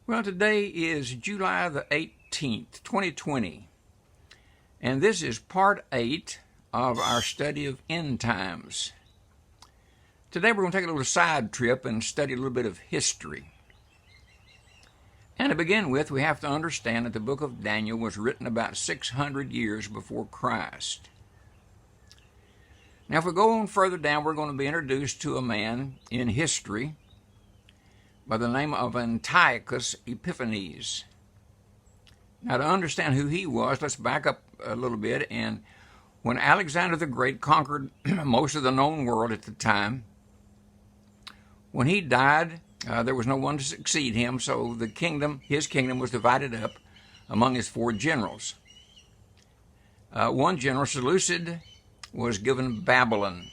Well, today is July the 18th, 2020, and this is part 8 of our study of end times. Today we're going to take a little side trip and study a little bit of history. And to begin with, we have to understand that the book of Daniel was written about 600 years before Christ. Now, if we go on further down, we're going to be introduced to a man in history by the name of Antiochus Epiphanes. Now, to understand who he was, let's back up a little bit. And when Alexander the Great conquered most of the known world at the time, when he died, there was no one to succeed him, so his kingdom was divided up among his 4 generals. One general, Seleucid, was given Babylon.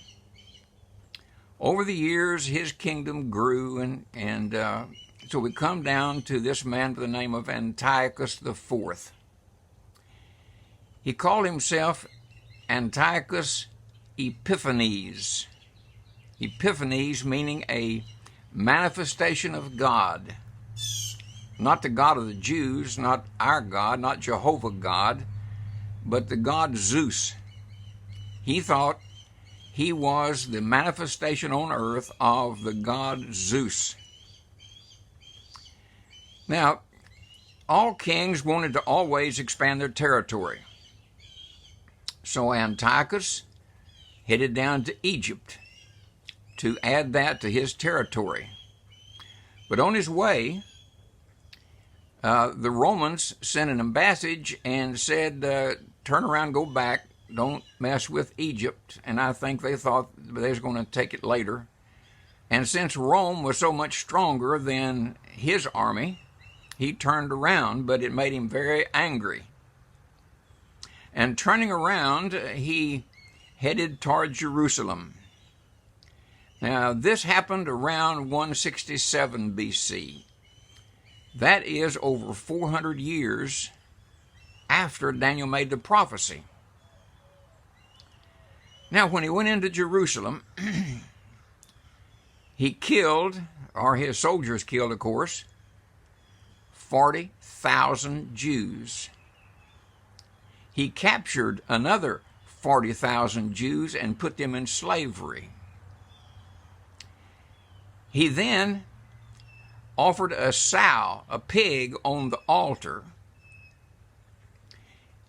Over the years, his kingdom grew, and so we come down to this man by the name of Antiochus IV. He called himself Antiochus Epiphanes. Epiphanes meaning a manifestation of God. Not the God of the Jews, not our God, not Jehovah God, but the god Zeus. He thought he was the manifestation on earth of the god Zeus. Now, all kings wanted to always expand their territory. So Antiochus headed down to Egypt to add that to his territory. But on his way, the Romans sent an embassage and said, turn around, go back. Don't mess with Egypt. And I think they thought they was going to take it later. And since Rome was so much stronger than his army, he turned around, but it made him very angry. And turning around, he headed toward Jerusalem. Now, this happened around 167 BC. That is over 400 years after Daniel made the prophecy. Now, when he went into Jerusalem, he killed, or his soldiers killed, of course, 40,000 Jews. He captured another 40,000 Jews and put them in slavery. He then offered a sow, a pig, on the altar.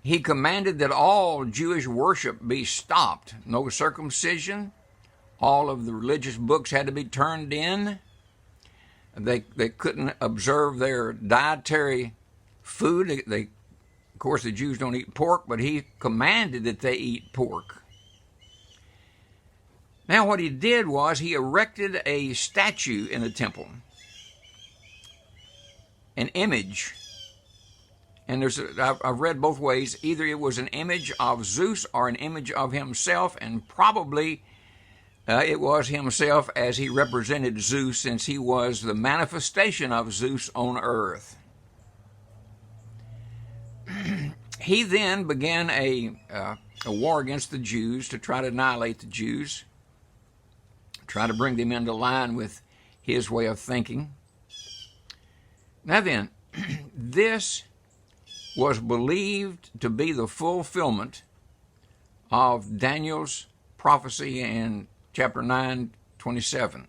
He commanded that all Jewish worship be stopped. No circumcision. All of the religious books had to be turned in. They couldn't observe their dietary food. Of course, the Jews don't eat pork, but he commanded that they eat pork. Now, what he did was he erected a statue in the temple, an image. And I've read both ways. Either it was an image of Zeus or an image of himself, and probably it was himself as he represented Zeus, since he was the manifestation of Zeus on earth. He then began a war against the Jews to try to annihilate the Jews, try to bring them into line with his way of thinking. Now then, this was believed to be the fulfillment of Daniel's prophecy in chapter 9:27,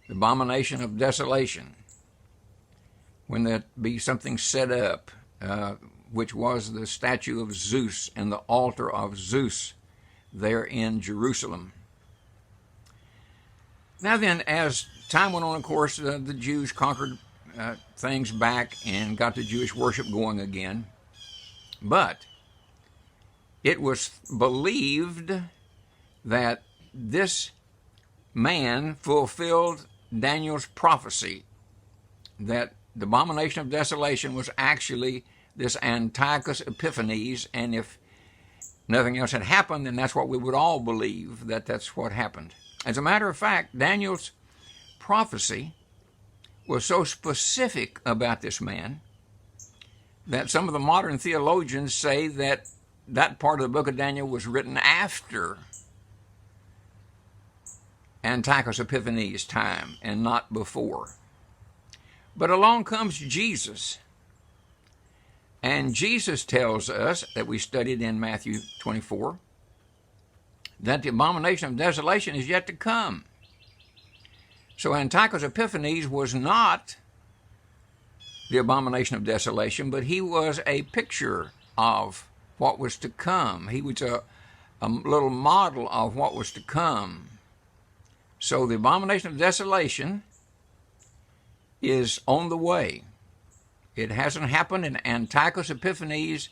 the abomination of desolation, when there be something set up, which was the statue of Zeus and the altar of Zeus there in Jerusalem. Now then, as time went on, of course, the Jews conquered things back and got the Jewish worship going again. But it was believed that this man fulfilled Daniel's prophecy, that the abomination of desolation was actually this Antiochus Epiphanes, and if nothing else had happened, then that's what we would all believe, that that's what happened. As a matter of fact, Daniel's prophecy was so specific about this man that some of the modern theologians say that that part of the book of Daniel was written after Antiochus Epiphanes' time and not before. But along comes Jesus. And Jesus tells us, that we studied in Matthew 24, that the abomination of desolation is yet to come. So Antiochus Epiphanes was not the abomination of desolation, but he was a picture of what was to come. He was a little model of what was to come. So the abomination of desolation is on the way. It hasn't happened, and Antiochus Epiphanes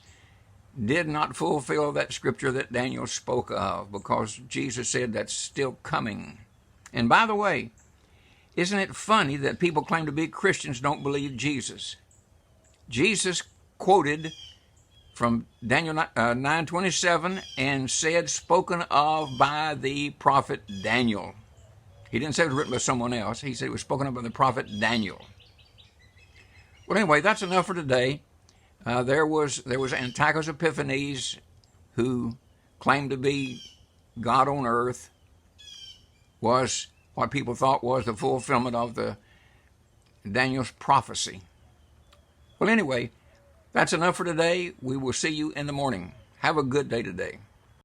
did not fulfill that scripture that Daniel spoke of, because Jesus said that's still coming. And by the way, isn't it funny that people claim to be Christians don't believe Jesus? Jesus quoted from Daniel 9:27 and said, spoken of by the prophet Daniel. He didn't say it was written by someone else. He said it was spoken of by the prophet Daniel. Well, anyway, that's enough for today. There was Antiochus Epiphanes, who claimed to be God on earth, was what people thought was the fulfillment of the Daniel's prophecy. Well, anyway, that's enough for today. We will see you in the morning. Have a good day today.